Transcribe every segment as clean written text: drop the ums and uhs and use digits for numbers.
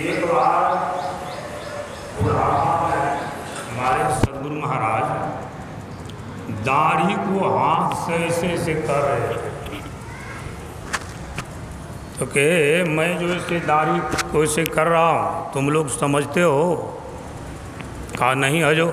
एक बार हमारे सदगुरु महाराज दाढ़ी को हाथ से ऐसे कर रहे थे। तो कहे मैं जो ऐसे दाढ़ी को ऐसे कर रहा हूँ तुम लोग समझते हो? कहा नहीं हजो।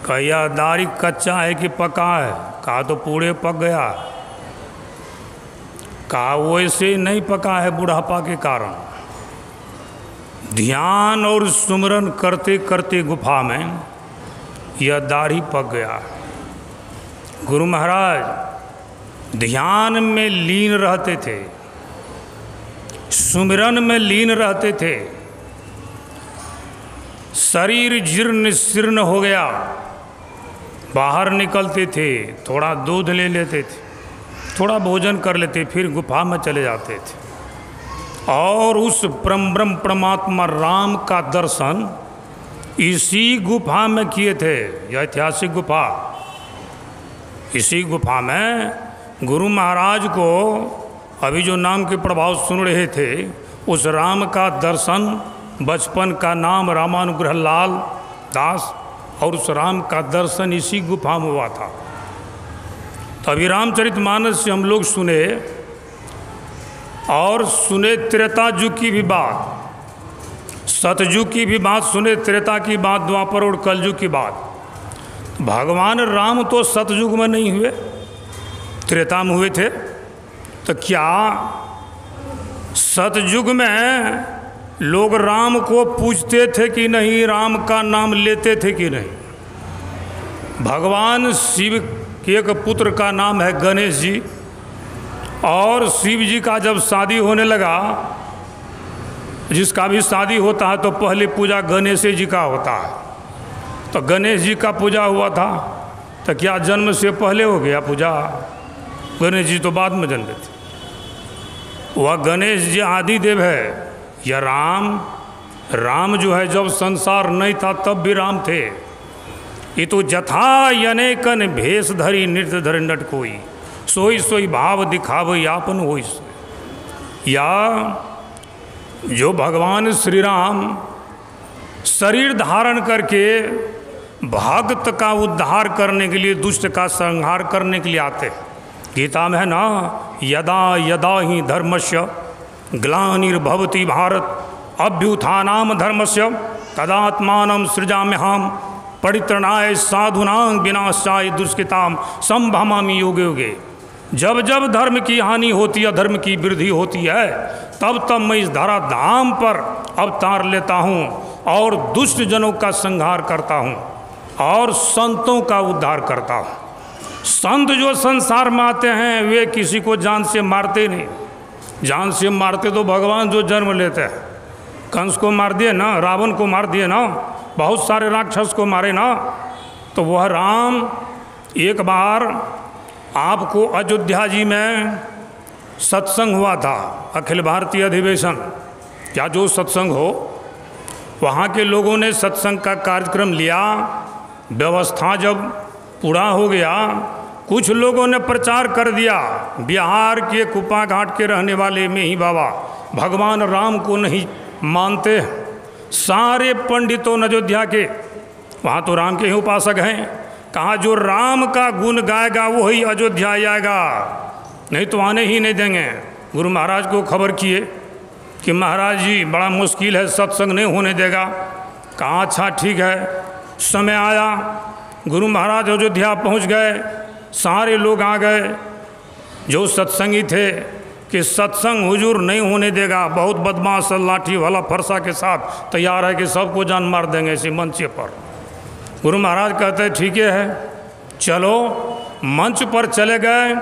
कहा यह दाढ़ी कच्चा है कि पका है? कहा तो पूरे पक गया। कहा वो ऐसे नहीं पका है बुढ़ापा के कारण। ध्यान और सुमरन करते करते गुफा में यह दाढ़ी पक गया। गुरु महाराज ध्यान में लीन रहते थे, सुमिरन में लीन रहते थे। शरीर जीर्ण शीर्ण हो गया, बाहर निकलते थे, थोड़ा दूध ले लेते थे, थोड़ा भोजन कर लेते, फिर गुफा में चले जाते थे और उस परम ब्रह्म परमात्मा राम का दर्शन इसी गुफा में किए थे। यह ऐतिहासिक गुफा, इसी गुफा में गुरु महाराज को अभी जो नाम के प्रभाव सुन रहे थे उस राम का दर्शन, बचपन का नाम रामानुग्रह लाल दास, और उस राम का दर्शन इसी गुफा में हुआ था। तभी रामचरितमानस से हम लोग सुने और सुने त्रेता युग की भी बात, सतयुग की भी बात सुने, त्रेता की बात, द्वापर और कलयुग की बात। भगवान राम तो सतयुग में नहीं हुए, त्रेता में हुए थे। तो क्या सतयुग में लोग राम को पूजते थे कि नहीं? राम का नाम लेते थे कि नहीं? भगवान शिव के एक पुत्र का नाम है गणेश जी, और शिव जी का जब शादी होने लगा, जिसका भी शादी होता है तो पहले पूजा गणेश जी का होता है। तो गणेश जी का पूजा हुआ था, तो क्या जन्म से पहले हो गया पूजा? गणेश जी तो बाद में जन्मे थे। वह गणेश जी आदि देव है या राम जो है जब संसार नहीं था तब भी राम थे। ये तो जथा यनेकन भेष धरी नृत्य धर नट कोई, सोई सोई भाव दिखाव यापन होई। या जो भगवान श्री राम शरीर धारण करके भक्त का उद्धार करने के लिए, दुष्ट का संहार करने के लिए आते। गीता में है ना, यदा यदा ही धर्मस्य ग्लानिर्भवति भारत अभ्युत्थानाम धर्मस्य तदात्मानं सृजाम्यहम् परित्रणाय साधूनां विनाशाय दुष्कृतां संभवामि युगे युगे। जब जब धर्म की हानि होती है, धर्म की वृद्धि होती है, तब तब मैं इस धरा धाम पर अवतार लेता हूँ और दुष्ट जनों का संहार करता हूँ और संतों का उद्धार करता हूँ। संत जो संसार में आते हैं वे किसी को जान से मारते नहीं। जान से मारते तो भगवान जो जन्म लेते हैं। कंस को मार दिए ना, रावण को मार दिए ना, बहुत सारे राक्षस को मारे ना। तो वह राम एक बार आपको अयोध्या जी में सत्संग हुआ था, अखिल भारतीय अधिवेशन, क्या जो सत्संग हो वहाँ के लोगों ने सत्संग का कार्यक्रम लिया। व्यवस्था जब पूरा हो गया, कुछ लोगों ने प्रचार कर दिया, बिहार के कुपा घाट के रहने वाले मेही बाबा भगवान राम को नहीं मानते। सारे पंडितों अयोध्या के, वहाँ तो राम के ही उपासक हैं, कहा जो राम का गुण गाएगा वही अयोध्या आएगा, नहीं तो आने ही नहीं देंगे। गुरु महाराज को खबर किए कि महाराज जी बड़ा मुश्किल है, सत्संग नहीं होने देगा। कहा अच्छा ठीक है। समय आया, गुरु महाराज अयोध्या पहुंच गए, सारे लोग आ गए जो सत्संगी थे कि सत्संग हुजूर नहीं होने देगा, बहुत बदमाश लाठी वाला फरसा के साथ तैयार है कि सबको जान मार देंगे इसी मंच पर। गुरु महाराज कहते ठीक है चलो। मंच पर चले गए।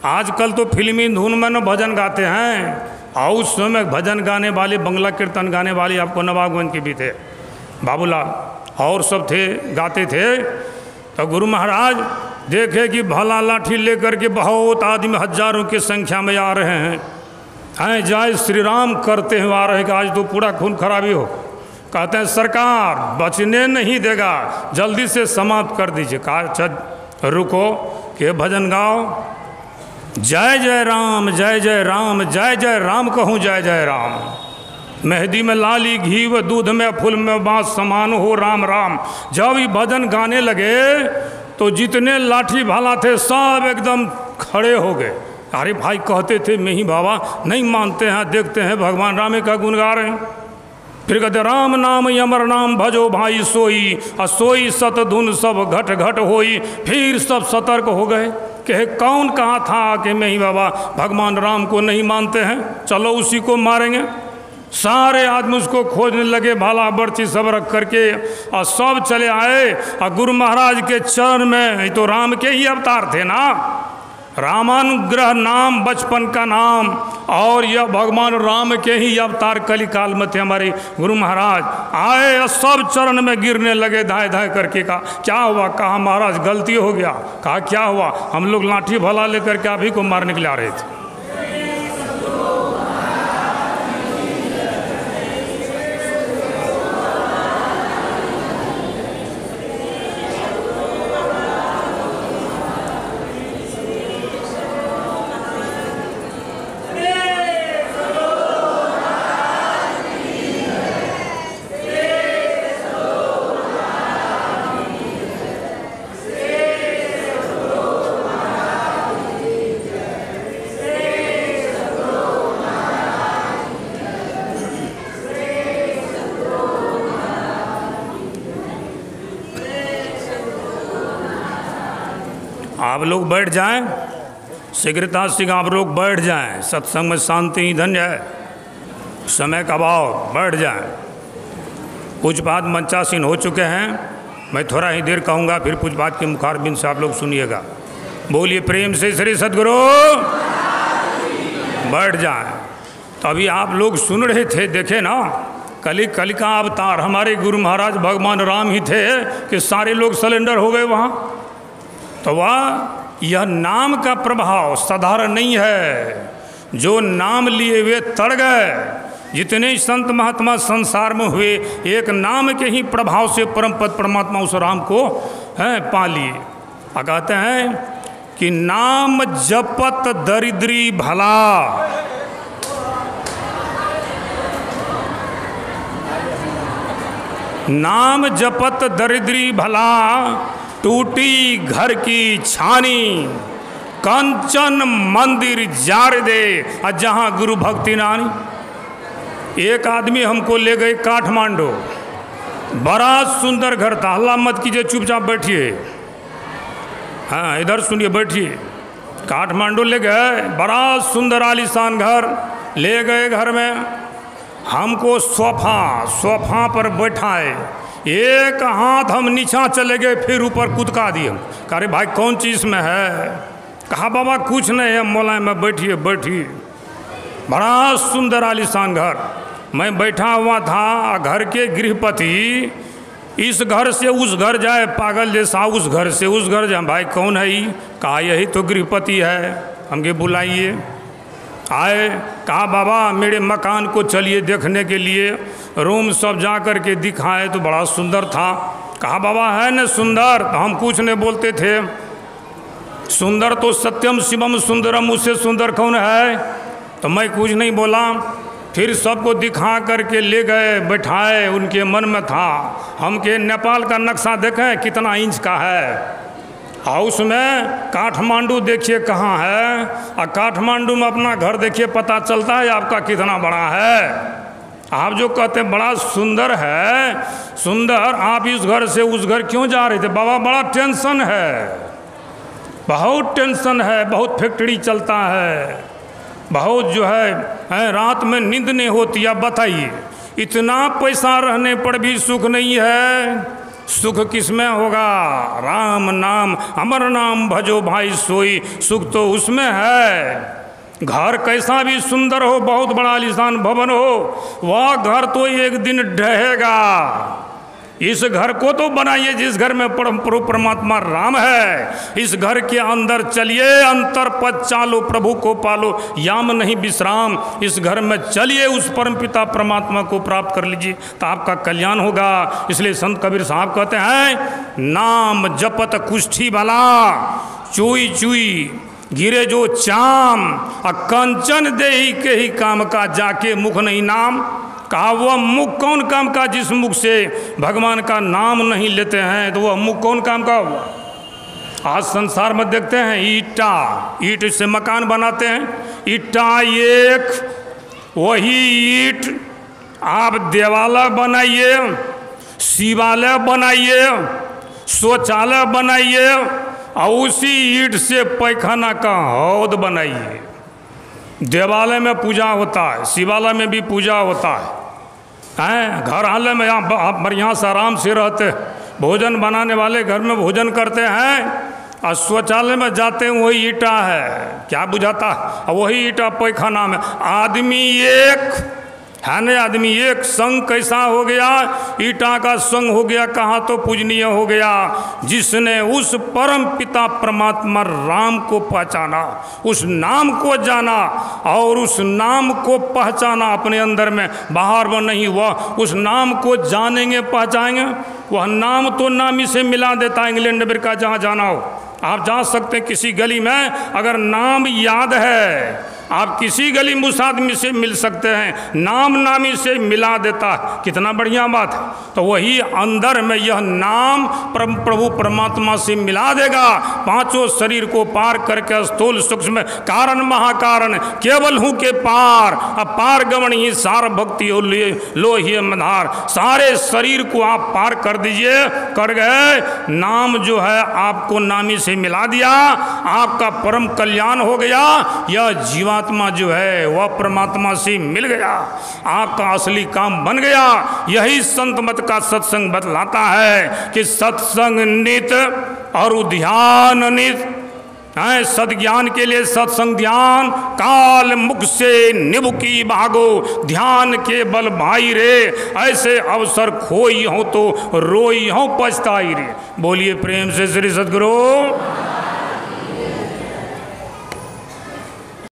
आजकल तो फिल्मी धुन में न भजन गाते हैं, और उस समय भजन गाने वाले, बंगला कीर्तन गाने वाले आपको नवाबगंज के भी थे, बाबूलाल और सब थे, गाते थे। तो गुरु महाराज देखे कि भला लाठी लेकर के बहुत आदमी हजारों की संख्या में आ रहे हैं, जय श्री राम करते हुए आ रहे हैं कि आज तो पूरा खून खराबी हो। कहते हैं सरकार बचने नहीं देगा, जल्दी से समाप्त कर दीजिए। कहा अच्छा रुको कि भजन गाओ, जय जय राम जय जय राम जय जय राम कहूँ जय जय राम। मेहंदी में लाली घी व दूध में फूल में बाँस समान हो राम राम। जब ये भजन गाने लगे तो जितने लाठी भाला थे सब एकदम खड़े हो गए। अरे भाई कहते थे मेही बाबा नहीं मानते हैं, देखते हैं भगवान राम का गुण गा रहे हैं। फिर कहते राम नाम अमर नाम भजो भाई सोई, सोई सत धुन सब घट घट होई। फिर सब सतर्क हो गए कि कौन कहा था कि मेही बाबा भगवान राम को नहीं मानते हैं, चलो उसी को मारेंगे। सारे आदमी उसको खोजने लगे, भाला बर्ची सब रख करके, और सब चले आए। और गुरु महाराज के चरण में, तो राम के ही अवतार थे ना, रामानुग्रह नाम बचपन का नाम, और यह भगवान राम के ही अवतार कलिकाल में थे हमारे गुरु महाराज। आए और सब चरण में गिरने लगे धाय धाय करके। कहा क्या हुआ? कहा महाराज गलती हो गया। कहा क्या हुआ? हम लोग लाठी भला लेकर के आप ही को मारने के लिए आ रहे थे। आप लोग बैठ जाएं, शीघ्रता सिंह आप लोग बैठ जाएं, सत्संग में शांति धन्य है, समय का भाव, बैठ जाएं। कुछ बात मंचासीन हो चुके हैं, मैं थोड़ा ही देर कहूँगा, फिर कुछ बात के मुखारबिंद से आप लोग सुनिएगा। बोलिए प्रेम से श्री सद्गुरु। बैठ जाएं। तो अभी आप लोग सुन रहे थे, देखे ना, कल का अवतार हमारे गुरु महाराज भगवान राम ही थे कि सारे लोग सरेंडर हो गए वहाँ। तो वह यह नाम का प्रभाव साधारण नहीं है, जो नाम लिए हुए तर गए। जितने संत महात्मा संसार में हुए, एक नाम के ही प्रभाव से परम पद परमात्मा उस राम को पा लिए। कहते हैं कि नाम जपत दरिद्री भला, नाम जपत दरिद्री भला, टूटी घर की छानी, कंचन मंदिर जार दे, और जहाँ गुरु भक्ति नानी। एक आदमी हमको ले गए काठमांडू, बड़ा सुंदर घर था, हल्ला मत कीजिए, चुपचाप बैठिए, हाँ इधर सुनिए, बैठिए। काठमांडू ले गए, बड़ा सुंदर आलीशान घर ले गए। घर में हमको सोफा पर बैठाए, एक हाथ हम नीचा चले गए, फिर ऊपर कूदका दिए। कह रहे भाई कौन चीज़ में है? कहा बाबा कुछ नहीं है, मोला में बैठिए बैठिए। बड़ा सुंदर आलीशान घर, मैं बैठा हुआ था। घर के गृहपति इस घर से उस घर जाए पागल जैसा, उस घर से उस घर जाए। भाई कौन है ये? कहा यही तो गृहपति है, हमके बुलाइए। आए, कहा बाबा मेरे मकान को चलिए देखने के लिए। रूम सब जा कर के दिखाए तो बड़ा सुंदर था। कहा बाबा है न सुंदर? तो हम कुछ नहीं बोलते थे। सुंदर तो सत्यम शिवम सुंदरम, उससे सुंदर कौन है? तो मैं कुछ नहीं बोला। फिर सबको दिखा करके ले गए, बैठाए। उनके मन में था हम के नेपाल का नक्शा देखें कितना इंच का है, और उसमें काठमांडू देखिए कहाँ है, और काठमांडू में अपना घर देखिए, पता चलता है आपका कितना बड़ा है। आप जो कहते हैं बड़ा सुंदर है, सुंदर, आप इस घर से उस घर क्यों जा रहे थे? बाबा बड़ा टेंशन है, बहुत टेंशन है, बहुत फैक्ट्री चलता है, बहुत जो है रात में नींद नहीं होती। आप बताइए, इतना पैसा रहने पर भी सुख नहीं है। सुख किसमें होगा? राम नाम अमर नाम भजो भाई सोई, सुख तो उसमें है। घर कैसा भी सुंदर हो, बहुत बड़ा आलीशान भवन हो, वह घर तो एक दिन ढहेगा। इस घर को तो बनाइए जिस घर में परम प्रभु परमात्मा राम है। इस घर के अंदर चलिए, अंतर पद चालो, प्रभु को पालो, याम नहीं विश्राम। इस घर में चलिए, उस परम पिता परमात्मा को प्राप्त कर लीजिए तो आपका कल्याण होगा। इसलिए संत कबीर साहब कहते हैं, नाम जपत कुष्ठी भला, चुई चुई गिरे जो चाम, और कंचन देही के ही काम का, जाके मुख नहीं नाम। कहा वह मुख कौन काम का जिस मुख से भगवान का नाम नहीं लेते हैं, तो वह मुख कौन काम का हुआ? आज संसार में देखते हैं ईटा, ईट से मकान बनाते हैं, ईटा एक, वही ईट आप देवालय बनाइए, शिवालय बनाइए, शौचालय बनाइए, और उसी ईट से पैखाना का हौद बनाइए। देवालय में पूजा होता है, शिवालय में भी पूजा होता है, घर हाल में आप बढ़िया से आराम से रहते, भोजन बनाने वाले घर में भोजन करते हैं, और शौचालय में जाते हैं वही ईटा है, क्या बुझाता? वही ईटा पैखाना में। आदमी एक है न, आदमी एक, संग कैसा हो गया? ईटा का संग हो गया, कहाँ तो पूजनीय हो गया। जिसने उस परम पिता परमात्मा राम को पहचाना, उस नाम को जाना, और उस नाम को पहचाना अपने अंदर में, बाहर में नहीं हुआ। उस नाम को जानेंगे, पहचानेंगे, वह नाम तो नामी से मिला देता है। इंग्लैंड अमेरिका जहाँ जाना हो आप जा सकते हैं, किसी गली में अगर नाम याद है, आप किसी गली में उस आदमी से मिल सकते हैं, नाम नामी से मिला देता है, कितना बढ़िया बात है। तो वही अंदर में यह नाम प्रभु परमात्मा से मिला देगा। पांचों शरीर को पार करके स्थूल सूक्ष्म कारण महाकारण केवल हूँ के पार, अपार गमन ही सार भक्ति हो लो ही मधार। सारे शरीर को आप पार कर दीजिए, कर गए। नाम जो है आपको नामी से मिला दिया, आपका परम कल्याण हो गया। यह जीवात्मा जो है वह परमात्मा से मिल गया, आपका असली काम बन गया। यही संत मत का सत्संग बतलाता है कि सत्संग नित और ध्यान नित है। सद्ज्ञान के लिए सत्संग ध्यान, काल मुख से निबुकी भागो, ध्यान के बल भाई रे, ऐसे अवसर खोई हो तो रोई हो पछताई रे। बोलिए प्रेम से श्री सद्गुरु।